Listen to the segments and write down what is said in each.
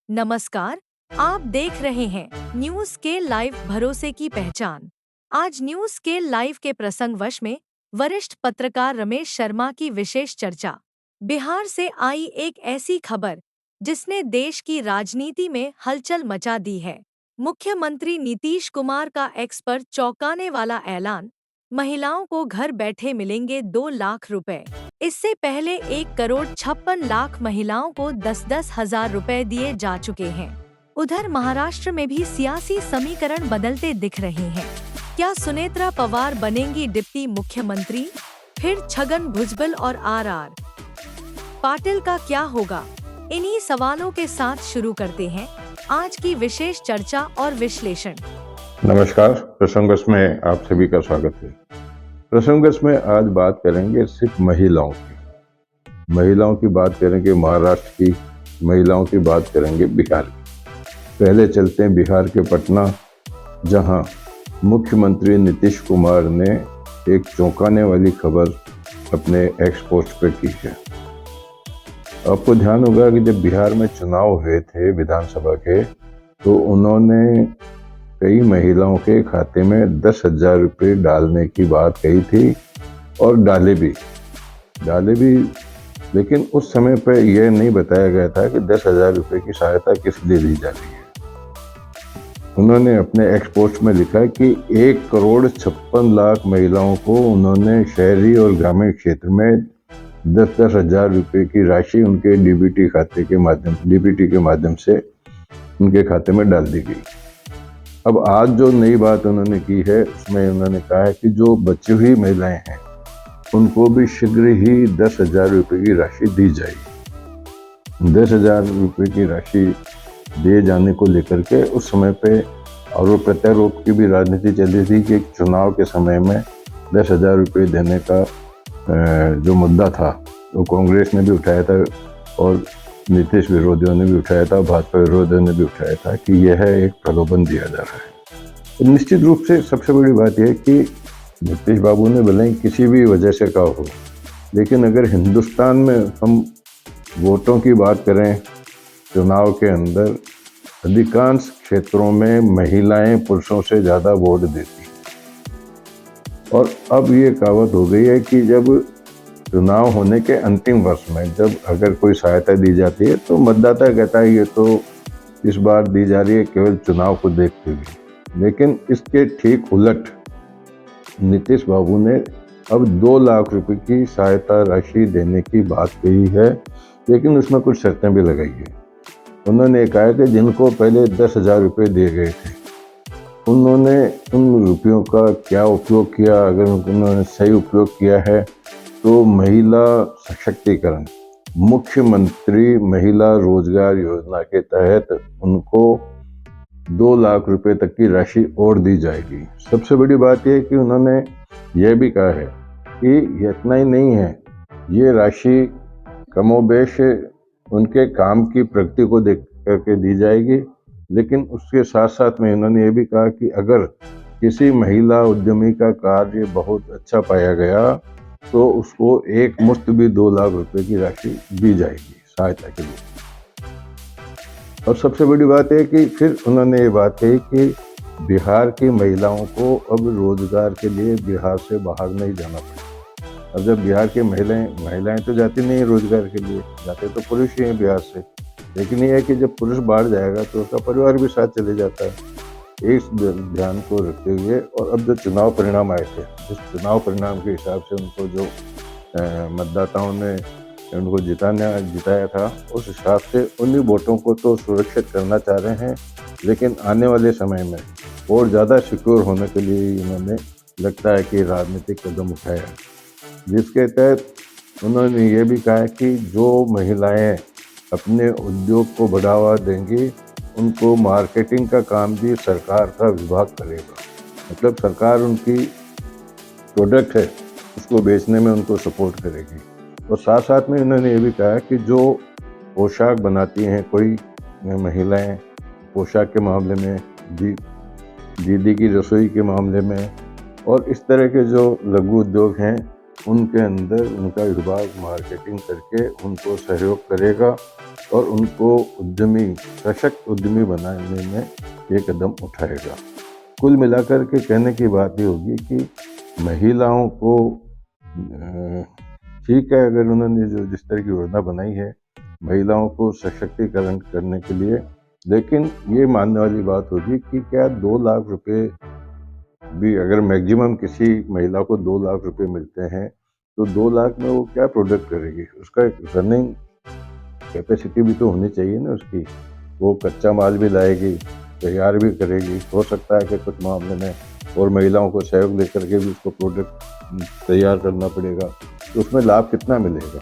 नमस्कार, आप देख रहे हैं न्यूज के लाइव भरोसे की पहचान। आज न्यूज के लाइव के प्रसंगवश में वरिष्ठ पत्रकार रमेश शर्मा की विशेष चर्चा। बिहार से आई एक ऐसी खबर जिसने देश की राजनीति में हलचल मचा दी है। मुख्यमंत्री नीतीश कुमार का एक्स पर चौंकाने वाला ऐलान। महिलाओं को घर बैठे मिलेंगे 2 लाख रुपए। इससे पहले 1 करोड़ 56 लाख महिलाओं को 10-10 हजार रुपए दिए जा चुके हैं। उधर महाराष्ट्र में भी सियासी समीकरण बदलते दिख रहे हैं। क्या सुनेत्रा पवार बनेंगी डिप्टी मुख्यमंत्री? फिर छगन भुजबल और आर पाटिल का क्या होगा? इन्हीं सवालों के साथ शुरू करते हैं आज की विशेष चर्चा और विश्लेषण। नमस्कार, प्रसंगस में आप सभी का स्वागत है। प्रसंगस में आज बात करेंगे सिर्फ महिलाओं की बात करेंगे, महाराष्ट्र की महिलाओं की बात करेंगे, बिहार की। पहले चलते हैं बिहार के पटना, जहां मुख्यमंत्री नीतीश कुमार ने एक चौंकाने वाली खबर अपने एक्स पोस्ट पे की है। आपको ध्यान होगा कि जब बिहार में चुनाव हुए थे विधानसभा के, तो उन्होंने कई महिलाओं के खाते में 10,000 रुपये डालने की बात कही थी और डाले भी। लेकिन उस समय पर यह नहीं बताया गया था कि 10,000 रुपये की सहायता किस लिए दी जा रही है। उन्होंने अपने एक्स पोस्ट में लिखा कि 1 करोड़ 56 लाख महिलाओं को उन्होंने शहरी और ग्रामीण क्षेत्र में 10-10 हजार रुपये की राशि उनके डीबीटी के माध्यम से उनके खाते में डाल दी गई। अब आज जो नई बात उन्होंने की है, उसमें उन्होंने कहा है कि जो बची हुई महिलाएं हैं उनको भी शीघ्र ही 10,000 रुपये की राशि दी जाएगी। 10,000 रुपये की राशि दिए जाने को लेकर के उस समय पे आरोप प्रत्यारोप की भी राजनीति चल रही थी कि चुनाव के समय में 10,000 रुपये देने का जो मुद्दा था वो कांग्रेस ने भी उठाया था और नीतीश विरोधियों ने भी उठाया था, भाजपा विरोधियों ने भी उठाया था कि यह एक प्रलोभन दिया जा रहा है। तो निश्चित रूप से सबसे बड़ी बात यह है कि नीतीश बाबू ने भले ही किसी भी वजह से कहा हो, लेकिन अगर हिंदुस्तान में हम वोटों की बात करें, चुनाव के अंदर अधिकांश क्षेत्रों में महिलाएं पुरुषों से ज़्यादा वोट देती हैं। और अब ये कहावत हो गई है कि जब चुनाव होने के अंतिम वर्ष में जब अगर कोई सहायता दी जाती है तो मतदाता कहता है ये तो इस बार दी जा रही है केवल चुनाव को देखते हुए। लेकिन इसके ठीक उलट नीतीश बाबू ने अब 2 लाख रुपए की सहायता राशि देने की बात कही है, लेकिन उसमें कुछ शर्तें भी लगाई है। उन्होंने कहा कि जिनको पहले 10,000 रुपये दिए गए थे उन्होंने उन रुपयों का क्या उपयोग किया। अगर उन्होंने सही उपयोग किया है तो महिला सशक्तिकरण, मुख्यमंत्री महिला रोजगार योजना के तहत उनको 2 लाख रुपए तक की राशि और दी जाएगी। सबसे बड़ी बात यह कि उन्होंने यह भी कहा है कि इतना ही नहीं है, ये राशि कमोबेश उनके काम की प्रगति को देख करके दी जाएगी। लेकिन उसके साथ साथ में उन्होंने ये भी कहा कि अगर किसी महिला उद्यमी का कार्य बहुत अच्छा पाया गया तो उसको एक मुश्त भी 2 लाख रुपए की राशि दी जाएगी सहायता के लिए। और सबसे बड़ी बात है कि फिर उन्होंने ये बात कही कि बिहार की महिलाओं को अब रोजगार के लिए बिहार से बाहर नहीं जाना पड़ेगा। अब जब बिहार की महिलाएं तो जाती नहीं रोजगार के लिए, जाते तो पुरुष ही हैं बिहार से। लेकिन ये है कि जब पुरुष बाहर जाएगा तो उसका परिवार भी साथ चले जाता है। इस ध्यान को रखते हुए और अब जो चुनाव परिणाम आए थे, उस चुनाव परिणाम के हिसाब से उनको जो मतदाताओं ने उनको जिताया था, उस हिसाब से उन्हीं वोटों को तो सुरक्षित करना चाह रहे हैं। लेकिन आने वाले समय में और ज़्यादा सिक्योर होने के लिए उन्होंने लगता है कि राजनीतिक कदम उठाया, जिसके तहत उन्होंने ये भी कहा कि जो महिलाएं अपने उद्योग को बढ़ावा देंगी उनको मार्केटिंग का काम भी सरकार का विभाग करेगा। मतलब सरकार उनकी प्रोडक्ट है उसको बेचने में उनको सपोर्ट करेगी। और साथ साथ में उन्होंने ये भी कहा कि जो पोशाक बनाती हैं कोई महिलाएं, पोशाक के मामले में, दीदी की रसोई के मामले में और इस तरह के जो लघु उद्योग हैं, उनके अंदर उनका विभाग मार्केटिंग करके उनको सहयोग करेगा और उनको उद्यमी, सशक्त उद्यमी बनाने में ये कदम उठाएगा। कुल मिलाकर के कहने की बात ये होगी कि महिलाओं को ठीक है, अगर उन्होंने जो जिस तरह की योजना बनाई है महिलाओं को सशक्तिकरण करने के लिए, लेकिन ये मानने वाली बात होगी कि क्या 2 लाख रुपए भी अगर मैक्सिमम किसी महिला को 2 लाख रुपए मिलते हैं तो 2 लाख में वो क्या प्रोडक्ट करेगी? उसका एक रनिंग कैपेसिटी भी तो होनी चाहिए ना उसकी। वो कच्चा माल भी लाएगी, तैयार भी करेगी। हो सकता है कि कुछ मामले में और महिलाओं को सहयोग लेकर के भी उसको प्रोडक्ट तैयार करना पड़ेगा, तो उसमें लाभ कितना मिलेगा?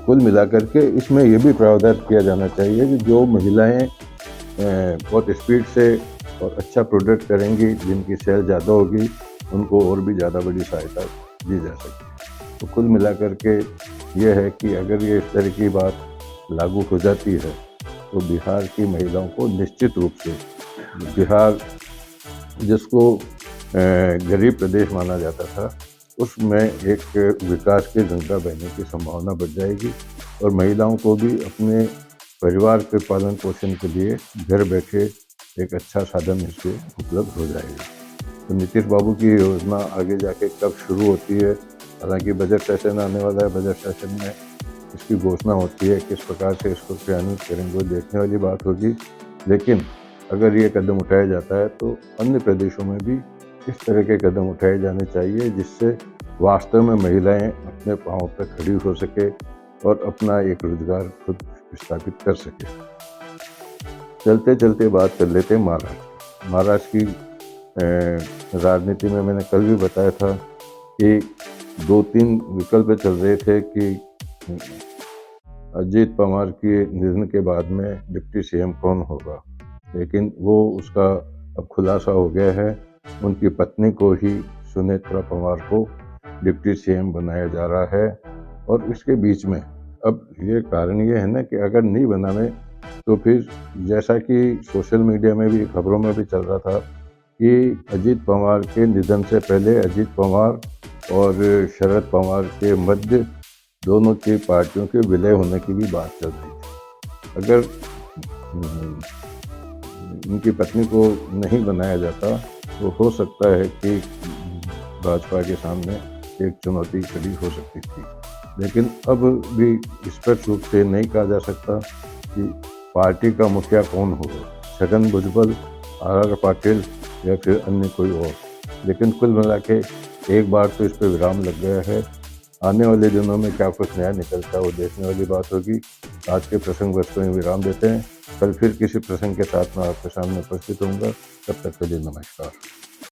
कुल मिलाकर के इसमें ये भी प्रावधान किया जाना चाहिए कि जो महिलाएं बहुत स्पीड से और अच्छा प्रोडक्ट करेंगी, जिनकी सेल ज़्यादा होगी, उनको और भी ज़्यादा बड़ी सहायता दी जा सकती है। तो कुल मिलाकर के ये है कि अगर ये इस तरह की बात लागू हो जाती है तो बिहार की महिलाओं को निश्चित रूप से, बिहार जिसको गरीब प्रदेश माना जाता था, उसमें एक विकास की गंगा बहने की संभावना बढ़ जाएगी और महिलाओं को भी अपने परिवार के पालन पोषण के लिए घर बैठे एक अच्छा साधन इससे उपलब्ध हो जाएगा। तो नीतीश बाबू की योजना आगे जाके कब शुरू होती है, हालांकि बजट सेशन आने वाला है, बजट सेशन में इसकी घोषणा होती है, किस प्रकार से इसको क्रियान्वित करेंगे वो देखने वाली बात होगी। लेकिन अगर ये कदम उठाया जाता है तो अन्य प्रदेशों में भी इस तरह के कदम उठाए जाने चाहिए जिससे वास्तव में महिलाएं अपने पांव पर खड़ी हो सके और अपना एक रोजगार खुद स्थापित कर सके। चलते चलते बात कर लेते हैं महाराष्ट्र। महाराष्ट्र की राजनीति में मैंने कल भी बताया था कि 2-3 विकल्प चल रहे थे कि अजीत पवार के निधन के बाद में डिप्टी सीएम कौन होगा, लेकिन वो उसका अब खुलासा हो गया है। उनकी पत्नी को ही, सुनेत्रा पवार को डिप्टी सीएम बनाया जा रहा है। और इसके बीच में अब ये कारण ये है ना कि अगर नहीं बनाने तो फिर जैसा कि सोशल मीडिया में भी, खबरों में भी चल रहा था कि अजीत पवार के निधन से पहले अजीत पवार और शरद पवार के मध्य दोनों की पार्टियों के विलय होने की भी बात चल रही थी। अगर उनकी पत्नी को नहीं बनाया जाता तो हो सकता है कि भाजपा के सामने एक चुनौती खड़ी हो सकती थी, लेकिन अब भी स्पष्ट रूप से नहीं कहा जा सकता कि पार्टी का मुखिया कौन होगा, छगन भुजबल, आर पाटिल या फिर अन्य कोई और। लेकिन कुल मिला के एक बार तो इस पर विराम लग गया है। आने वाले दिनों में क्या कुछ नया निकलता है वो देखने वाली बात होगी। आज के प्रसंग बस को विराम देते हैं। कल फिर किसी प्रसंग के साथ मैं आपके सामने उपस्थित होऊंगा। तब तक के लिए नमस्कार।